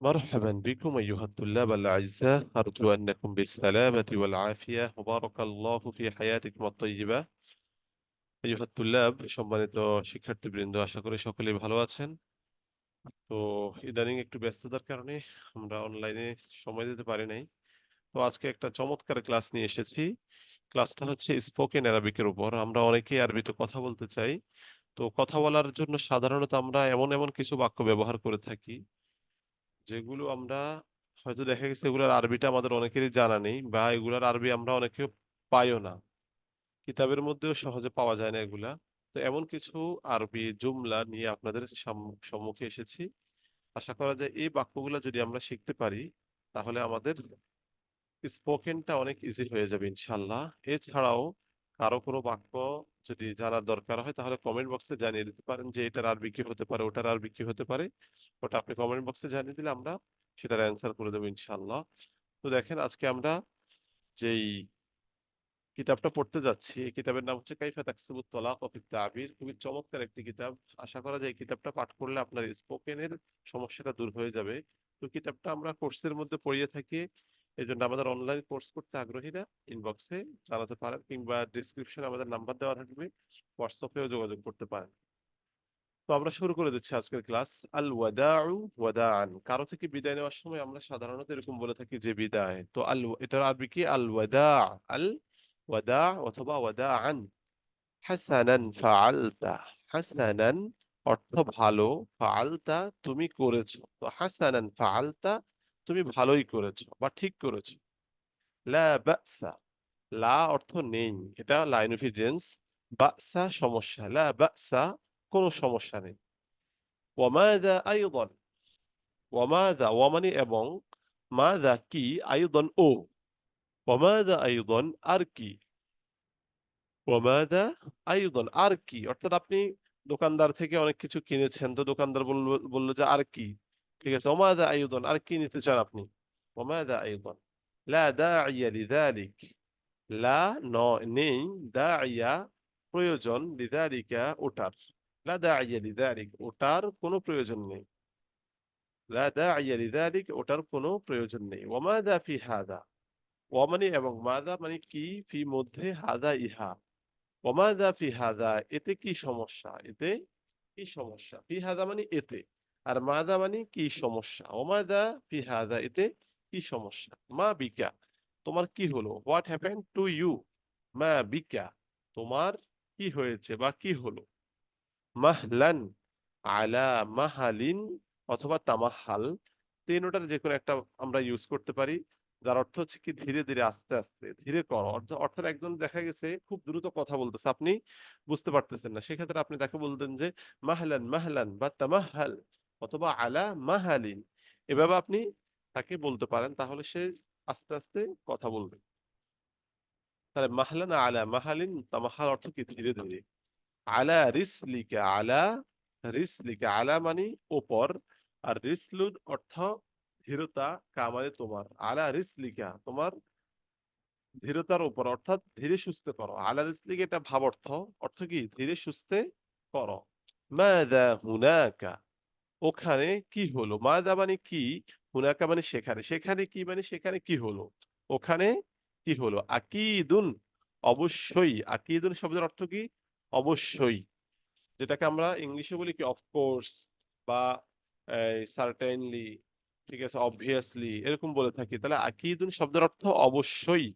مرحبا بكم أيها الطلاب الأعزاء، أرجو أنكم بالسلامة والعافية وبارك الله في حياتكم الطيبة। أيها الطلاب সম্মানিত শিক্ষার্থীবৃন্দ, আশা করি সকলেই ভালো আছেন। তো ইদানিং একটু ব্যস্ততার কারণে আমরা অনলাইনে সময় দিতে পারি নাই। তো আজকে একটা চমৎকার ক্লাস নিয়ে এসেছি। ক্লাসটা হচ্ছে স্পোকেন অ্যারাবিকের উপর। আমরা অনেকেই আরবিতে কথা বলতে চাই। তো কথা বলার জন্য সাধারণত আমরা এমন এমন কিছু বাক্য ব্যবহার করে থাকি যেগুলো আমরা হয়তো দেখা গেছে এগুলার আরবিটা আমাদের অনেকেরই জানা নেই, বা এগুলার আরবি আমরা অনেকে পাইও না, কিতাবের মধ্যেও সহজে পাওয়া যায় না এগুলা। তো এমন কিছু আরবি জুমলা নিয়ে আপনাদের সম্মুখে এসেছি। আশা করা যায় এই বাক্যগুলা যদি আমরা শিখতে পারি তাহলে আমাদের স্পোকেনটা অনেক ইজি হয়ে যাবে ইনশাল্লাহ। এছাড়াও কারো কোনো বাক্য যদি জানার দরকার হয় তাহলে কমেন্ট বক্সে জানিয়ে দিতে পারেন যে এটার আরবি কি হতে পারে, ওটার আরবি কি হতে পারে। ওটা আপনি কমেন্ট বক্সে জানিয়ে দিলে আমরা সেটার অ্যান্সার করে দেবো ইনশাল্লাহ। তো দেখেন, আজকে আমরা যেই কিতাবটা পড়তে যাচ্ছি এই কিতাবের নাম হচ্ছে কাইফা তাকসিবুত তলাক ওয়া ফিত তাবির। খুবই চমৎকার একটি কিতাব। আশা করা যায় এই কিতাবটা পাঠ করলে আপনার স্পোকেনের সমস্যাটা দূর হয়ে যাবে। তো কিতাবটা আমরা কোর্সের মধ্যে পড়িয়ে থাকি। এই জন্য আমাদের অনলাইন কোর্স করতে আগ্রহীরা ইনবক্সে জানাতে পারেন, কিংবা ডিসক্রিপশনে আমাদের নাম্বার দেওয়া থাকবে, হোয়াটসঅ্যাপেও যোগাযোগ করতে পারেন। তো আমরা শুরু করে দিচ্ছি আজকের ক্লাস। আল ওয়াদাউ ওয়াদাআন, কারো থেকে বিদায় নেওয়ার সময় আমরা সাধারণত এরকম বলে থাকি যে বিদায়। তো এটার আরবি কি? আল ওয়াদা। আল ওয়াদা অথবা ওয়াদাআন। হাসানান ফাআলতা। হাসানান অর্থ ভালো, ফাআলতা তুমি করেছো। তো হাসানান ফাআলতা তুমি ভালোই করেছো বা ঠিক করেছো। লা বাসা, লা অর্থ নেই, এটা লাইন অফ জেন্স। বাসা সমস্যা, লা বাসা কোনো সমস্যা নেই। ওয়ামাযা আইদান, ওয়ামাযা ওয়া মানে এবং, মাযা কি, আইদান ও, ওয়ামাযা আইদান আর কি, ওয়ামাযা আইদান আর কি। অর্থাৎ আপনি দোকানদার থেকে অনেক কিছু কিনেছেন, তো দোকানদার বলল যে আর কি। ঠিক আছে, ওয়ামাযা আইদান আর কি নিতে চান আপনি। ওয়ামাযা আইদান। লা দাইয়া লিযালিক, লা নেই, দাইয়া প্রয়োজন, লিযালিকা ওটার। লা দাইয়া লিযালিক ওটার কোনো প্রয়োজন নেই। লা দাইয়া লিযালিক ওটার কোনো প্রয়োজন নেই। ওয়ামাযা ফি হাযা, ওয়া মানে এবং, মাযা মানে কি, ফি মধ্যে, হাযা ইহা। ওয়ামাযা ফি হাযা এতে কি সমস্যা, এতে কি সমস্যা। ফি হাযা মানে এতে, আর মাযা মানে কি সমস্যা। ওয়ামাযা ফি হাযা এতে কি সমস্যা। মা বিকা তোমার কি হলো। What happened to you. মা বিকা তোমার কি হয়েছে বা কি হলো। মাহলান আলা মাহালিন অথবা তামাহাল, তিনোটার যে কোনো একটা আমরা ইউজ করতে পারি, যার অর্থ হচ্ছে কি ধীরে ধীরে, আস্তে আস্তে, ধীরে করো। অর্থাৎ একজন দেখা গেছে খুব দ্রুত কথা বলতেছে, আপনি বুঝতে পারতেছেন না, সেক্ষেত্রে আপনি তাকে বলতেন যে মাহলান মাহলান বা তামাহাল অথবা আলা মাহালিন। এভাবে আপনি তাকে বলতে পারেন, তাহলে সে আস্তে আস্তে কথা বলবে। তাহলে মাহলান আলা মাহালিন তামাহাল অর্থ কি ধীরে ধীরে। আলা রিসলিকা, আলা রিসলিকা, আলা মানে উপর, আর রিসলুন অর্থ ধীরতা, কা মানে তোমার। আলা রিসলিকা তোমার ধীরতার উপর, অর্থাৎ ধীরে সুস্থে করো। আলা রিসলিকা এটা ভাব অর্থ, অর্থ কি ধীরে সুস্থে করো। মাযা হুনাকা ওখানে কি হলো। মাযা মানে কি, হুনাকা মানে সেখানে, সেখানে কি মানে সেখানে কি হলো, ওখানে কি হলো। আকিদুন অবশ্যই, আকিদুন শব্দের অর্থ কি অবশ্যই, যেটাকে আমরা ইংলিশে বলি কি অফকোর্স বা সার্টেনলি, ঠিক আছে, অবভিয়াসলি এরকম বলে থাকি। তাহলে আকিদুন শব্দের অর্থ অবশ্যই।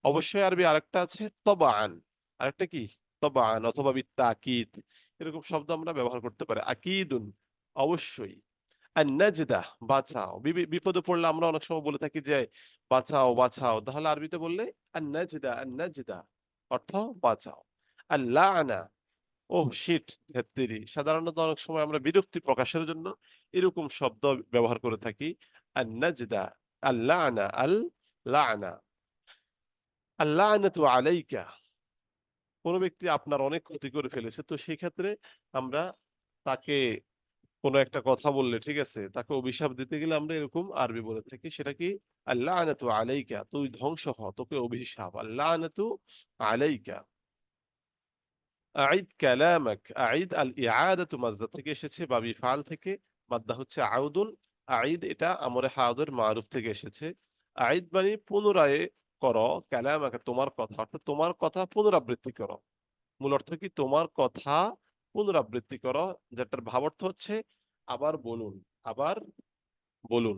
অবশ্যই আরবি আরেকটা আছে তবাআন, আরেকটা কি তবাআন অথবা বিত্তাকিদ, এরকম শব্দ আমরা ব্যবহার করতে পারি। আকিদুন অবশ্যই। আর নাজদা বাঁচাও, বিপদে পড়লে আমরা অনেক সময় বলে থাকি যে বাঁচাও বাঁচাও, তাহলে আরবিতে বললে আর নাজদা, আর নাজদা অর্থ বাঁচাও। আর লাআনা ও শিট, ধ্যাত্তেরি, সাধারণত অনেক সময় আমরা বিরক্তি প্রকাশের জন্য এরকম শব্দ ব্যবহার করে থাকি। আর নাজদা, আল লাআনা, আল লাআনা, আল লাআনাতু আলাইকা, কোন ব্যক্তি আপনার অনেক ক্ষতি করে ফেলেছে, তো সেই ক্ষেত্রে আমরা তাকে কোনো একটা কথা বললে, ঠিক আছে, তাকে অভিশাপ দিতে গেলে আমরা এরকম আরবি বলে থাকি, সেটা কি আল লাআনাতু আলাইকা, তুই ধ্বংস হ, তোকে অভিশাপ। আল লাআনাতু আলাইকা। আইদ কালামাক, আইদ আল ইআদাতু মাজদা থেকে এসেছে, বা বিফাল থেকে, মাদ্দা হচ্ছে আউদুন। আইদ এটা আমরে হায়াদের মারুফ থেকে এসেছে। আইদ মানে পুনরায় করো, কালামাকে তোমার কথা, অর্থাৎ তোমার কথা পুনরাবৃত্তি করো। মূল অর্থ কি? তোমার কথা পুনরাবৃত্তি করো, যেটার ভাবার্থ হচ্ছে আবার বলুন, আবার বলুন।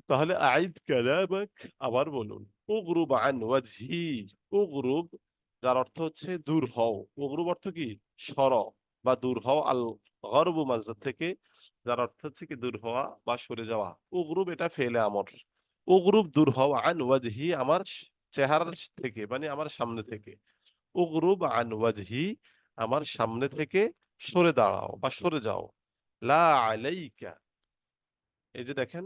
তাহলে আইদ কালামাক, আবার বলুন। উগরুব আন ওয়াজহি, উগরুব যার অর্থ হচ্ছে দূর হও। উগরুব অর্থ কি? সর বা দূর হও। আল গরবু মাজদার থেকে, যার অর্থ হচ্ছে কি দূর হওয়া বা সরে যাওয়া। উগরুব এটা ফেলে আমর। উগরুব দূর হও, আন ওয়াজহি আমার চেহারার থেকে, মানে আমার সামনে থেকে। উগরুব আন ওয়াজহি আমার সামনে থেকে সরে দাঁড়াও বা সরে যাও। লা আলাইকা, এই যে দেখেন,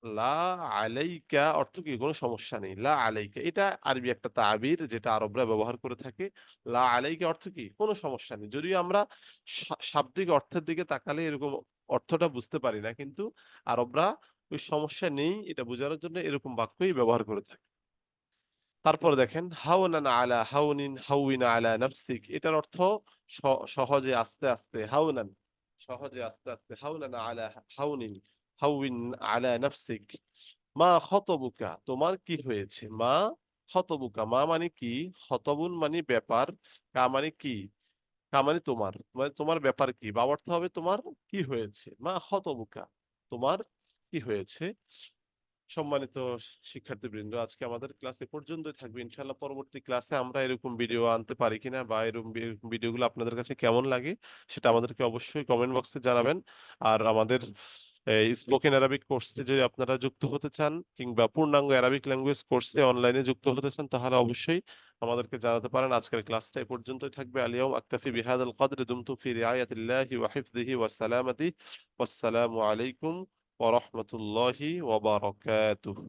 লা আলাইকা অর্থ কি? কোনো সমস্যা নেই। লা আলাইকা এটা আরবি একটা তাবির যেটা আরবরা ব্যবহার করে থাকে। লা আলাইকা অর্থ কি? কোনো সমস্যা নেই। যদিও আমরা শাব্দিক অর্থের দিকে তাকালে এরকম অর্থটা বুঝতে পারি না, কিন্তু আরবরা ওই সমস্যা নেই এটা বোঝানোর জন্য এরকম বাক্যই ব্যবহার করে থাকে। তারপর দেখেন হাওনান আলা হাউনিন হাউইন আলা নাফসিক, এটার অর্থ সহজে আস্তে আস্তে। হাউনান সহজে আস্তে আস্তে, হাউনান আলা হাউনিন হাউইন আলা নাফসিক। মা খতবুকা তোমার কি হয়েছে? মা খতবুকা, মা মানে কি? খতবুন মানে ব্যাপার, কা মানে কি? কা মানে তোমার, মানে তোমার ব্যাপার কি বা অর্থ হবে তোমার কি হয়েছে। মা খতবুকা তোমার কি হয়েছে। সম্মানিত শিক্ষার্থীবৃন্দ, আজকে আমাদের ক্লাস এ পর্যন্তই থাকবে। ইনশাআল্লাহ পরবর্তী ক্লাসে আমরা এরকম ভিডিও আনতে পারি কিনা বা এরকম ভিডিওগুলো আপনাদের কাছে কেমন লাগে সেটা আমাদেরকে অবশ্যই কমেন্ট বক্সে জানাবেন। আর আমাদের স্পোকেন অ্যারাবিক কোর্সে যদি আপনারা যুক্ত হতে চান কিংবা পূর্ণাঙ্গ অ্যারাবিক ল্যাঙ্গুয়েজ কোর্সে অনলাইনে যুক্ত হতে চান তাহলে অবশ্যই আমাদেরকে জানাতে পারেন। আজকের ক্লাসটা এ পর্যন্তই থাকবে। আলিয়াউম আকতাফি বিহাদাল কদর, দুমতু ফি রিআয়াতিল্লাহি ওয়া হিফযিহি ওয়াস সালামাতি। ওয়াসসালামু আলাইকুম ওয়া রাহমাতুল্লাহি ওয়া বারাকাতুহু।